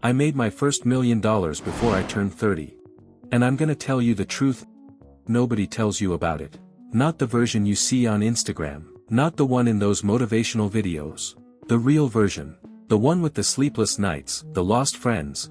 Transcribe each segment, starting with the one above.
I made my first $1 million before I turned 30. And I'm gonna tell you the truth. Nobody tells you about it. Not the version you see on Instagram. Not the one in those motivational videos. The real version. The one with the sleepless nights, the lost friends.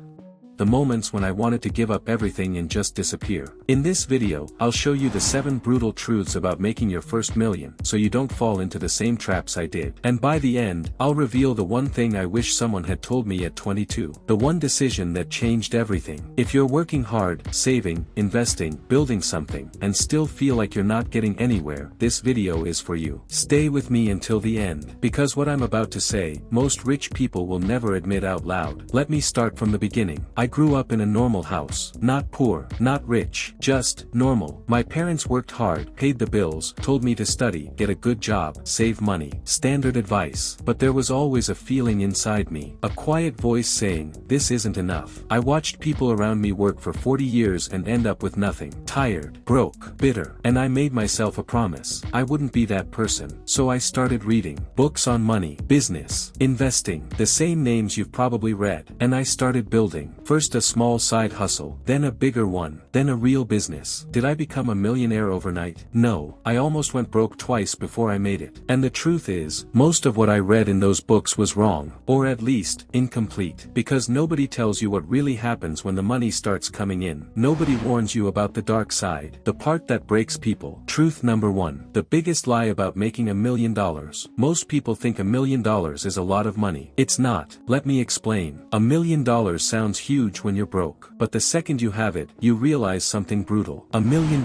The moments when I wanted to give up everything and just disappear. In this video, I'll show you the 7 brutal truths about making your first million, so you don't fall into the same traps I did. And by the end, I'll reveal the one thing I wish someone had told me at 22. The one decision that changed everything. If you're working hard, saving, investing, building something, and still feel like you're not getting anywhere, this video is for you. Stay with me until the end, because what I'm about to say, most rich people will never admit out loud. Let me start from the beginning. I grew up in a normal house, not poor, not rich, just normal. My parents worked hard, paid the bills, told me to study, get a good job, save money, standard advice. But there was always a feeling inside me, a quiet voice saying, this isn't enough. I watched people around me work for 40 years and end up with nothing, tired, broke, bitter. And I made myself a promise. I wouldn't be that person. So I started reading books on money, business, investing, the same names you've probably read. And I started building. First a small side hustle, then a bigger one, then a real business. Did I become a millionaire overnight? No, I almost went broke twice before I made it. And the truth is, most of what I read in those books was wrong, or at least, incomplete. Because nobody tells you what really happens when the money starts coming in. Nobody warns you about the dark side, the part that breaks people. Truth number 1. The biggest lie about making $1 million. Most people think $1 million is a lot of money. It's not. Let me explain. $1 million sounds huge when you're broke, but the second you have it, you realize something brutal. $1 million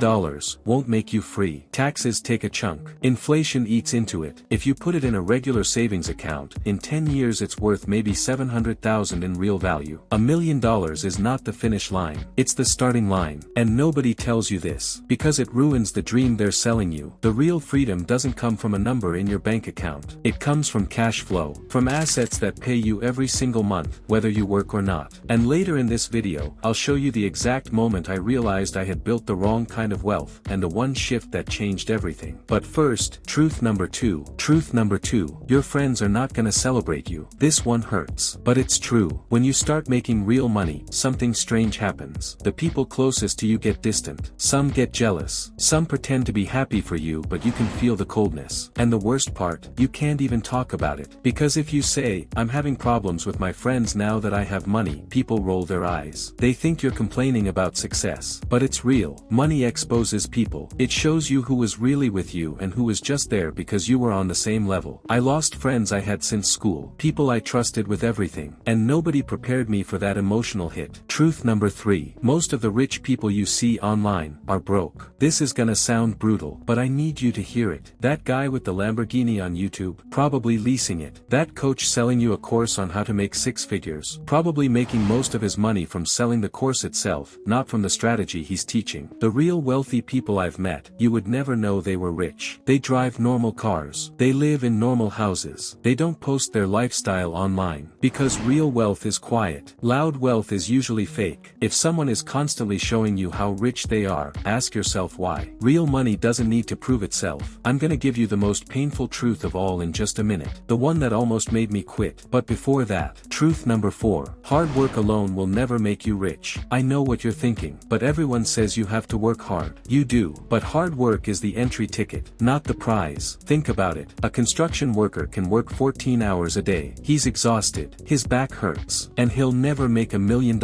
won't make you free. Taxes take a chunk. Inflation eats into it. If you put it in a regular savings account, in 10 years it's worth maybe $700,000 in real value. $1 million is not the finish line. It's the starting line. And nobody tells you this, because it ruins the dream they're selling you. The real freedom doesn't come from a number in your bank account. It comes from cash flow, from assets that pay you every single month, whether you work or not. And later in this video, I'll show you the exact moment I realized I had built the wrong kind of wealth, and the one shift that changed everything. But first, truth number 2. Truth number 2, your friends are not gonna celebrate you. This one hurts, but it's true. When you start making real money, something strange happens. The people closest to you get distant. Some get jealous. Some pretend to be happy for you, but you can feel the coldness. And the worst part, you can't even talk about it. Because if you say, I'm having problems with my friends now that I have money, people roll their eyes. They think you're complaining about success. But it's real. Money exposes people. It shows you who was really with you and who was just there because you were on the same level. I lost friends I had since school. People I trusted with everything. And nobody prepared me for that emotional hit. Truth number 3. Most of the rich people you see online are broke. This is gonna sound brutal, but I need you to hear it. That guy with the Lamborghini on YouTube, probably leasing it. That coach selling you a course on how to make 6 figures, probably making most of his money from selling the course itself, not from the strategy he's teaching. The real wealthy people I've met, you would never know they were rich. They drive normal cars. They live in normal houses. They don't post their lifestyle online. Because real wealth is quiet. Loud wealth is usually fake. If someone is constantly showing you how rich they are, ask yourself why. Real money doesn't need to prove itself. I'm gonna give you the most painful truth of all in just a minute. The one that almost made me quit. But before that, truth number 4. Hard work alone will never make you rich. I know what you're thinking, but everyone says you have to work hard. You do, but hard work is the entry ticket, not the prize. Think about it. A construction worker can work 14 hours a day. He's exhausted, his back hurts, and he'll never make $1 million.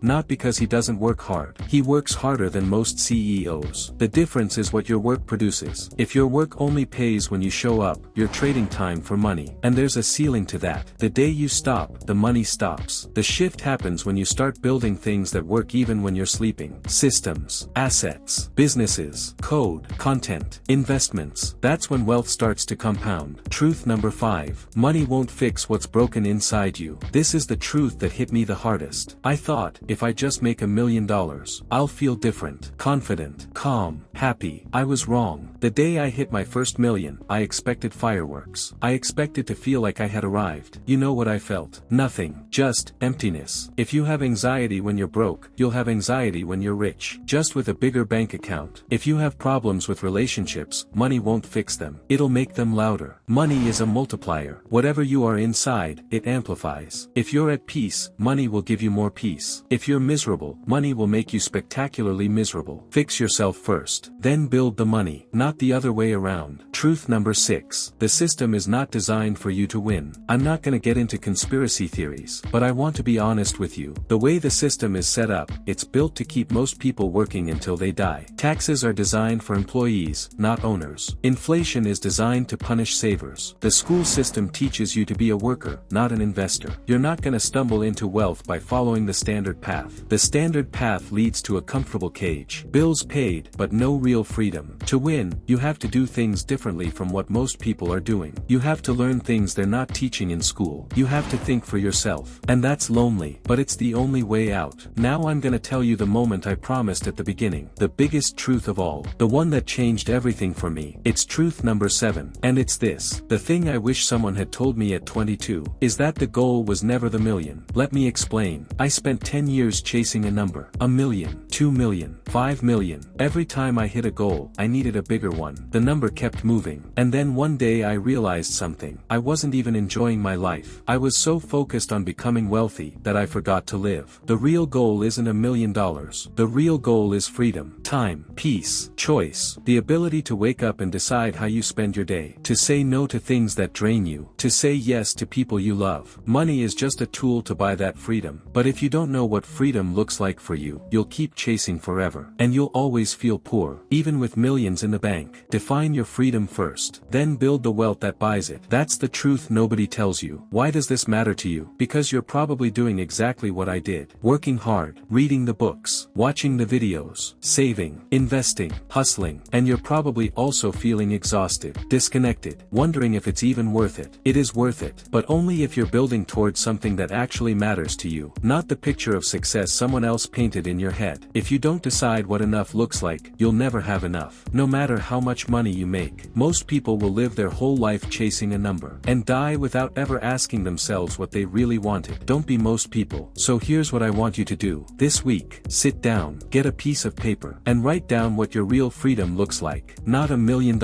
Not because he doesn't work hard. He works harder than most CEOs. The difference is what your work produces. If your work only pays when you show up, you're trading time for money. And there's a ceiling to that. The day you stop, the money stops. The shift happens when you start building things that work even when you're sleeping. Systems, assets, businesses, code, content, investments. That's when wealth starts to compound. Truth number 5. Money won't fix what's broken inside you. This is the truth that hit me the hardest. I thought thought, if I just make $1 million, I'll feel different, confident, calm, happy. I was wrong. The day I hit my first million, I expected fireworks. I expected to feel like I had arrived. You know what I felt? Nothing. Just emptiness. If you have anxiety when you're broke, you'll have anxiety when you're rich. Just with a bigger bank account. If you have problems with relationships, money won't fix them. It'll make them louder. Money is a multiplier. Whatever you are inside, it amplifies. If you're at peace, money will give you more peace. If you're miserable, money will make you spectacularly miserable. Fix yourself first, then build the money, not the other way around. Truth number 6. The system is not designed for you to win. I'm not gonna get into conspiracy theories, but I want to be honest with you. The way the system is set up, it's built to keep most people working until they die. Taxes are designed for employees, not owners. Inflation is designed to punish savers. The school system teaches you to be a worker, not an investor. You're not gonna stumble into wealth by following the standard path. The standard path leads to a comfortable cage. Bills paid, but no real freedom. To win, you have to do things differently from what most people are doing. You have to learn things they're not teaching in school. You have to think for yourself. And that's lonely, but it's the only way out. Now I'm gonna tell you the moment I promised at the beginning. The biggest truth of all. The one that changed everything for me. It's truth number 7. And it's this. The thing I wish someone had told me at 22 is that the goal was never the million. Let me explain. I spent 10 years chasing a number. 1 million, 2 million, 5 million. Every time I hit a goal, I needed a bigger one. The number kept moving. And then one day I realized something. I wasn't even enjoying my life. I was so focused on becoming wealthy that I forgot to live. The real goal isn't $1 million. The real goal is freedom, time, peace, choice, the ability to wake up and decide how you spend your day, to say no to things that drain you, to say yes to people you love. Money is just a tool to buy that freedom. But if you don't know what freedom looks like for you, you'll keep chasing forever. And you'll always feel poor, even with millions in the bank. Define your freedom first, then build the wealth that buys it. That's the truth nobody tells you. Why does this matter to you? Because you're probably doing exactly what I did. Working hard, reading the books, watching the videos, saving, investing, hustling, and you're probably also feeling exhausted, disconnected, wondering if it's even worth it. It is worth it, but only if you're building towards something that actually matters to you, not the picture of success someone else painted in your head. If you don't decide what enough looks like, you'll never have enough. No matter how much money you make, most people will live their whole life chasing a number, and die without ever asking themselves what they really wanted. Don't be most people. So here's what I want you to do. This week, sit down, get a piece of paper, and write down what your real freedom looks like. Not $1 million,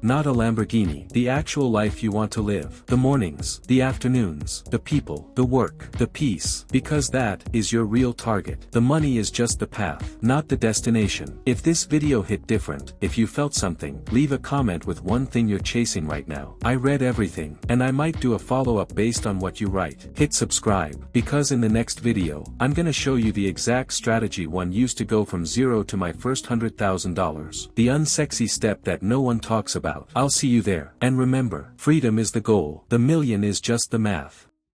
not a Lamborghini, the actual life you want to live. The mornings, the afternoons, the people, the work, the peace, because that is your real target. The money is just the path, not the destination. If this video hit different, if you felt something, leave a comment with one thing you're chasing right now. I read everything, and I might do a follow-up based on what you write. Hit subscribe, because in the next video, I'm gonna show you the exact strategy one used to go from zero to my first $100,000. The unsexy step that no one talks about. I'll see you there. And remember, freedom is the goal. The million is just the math.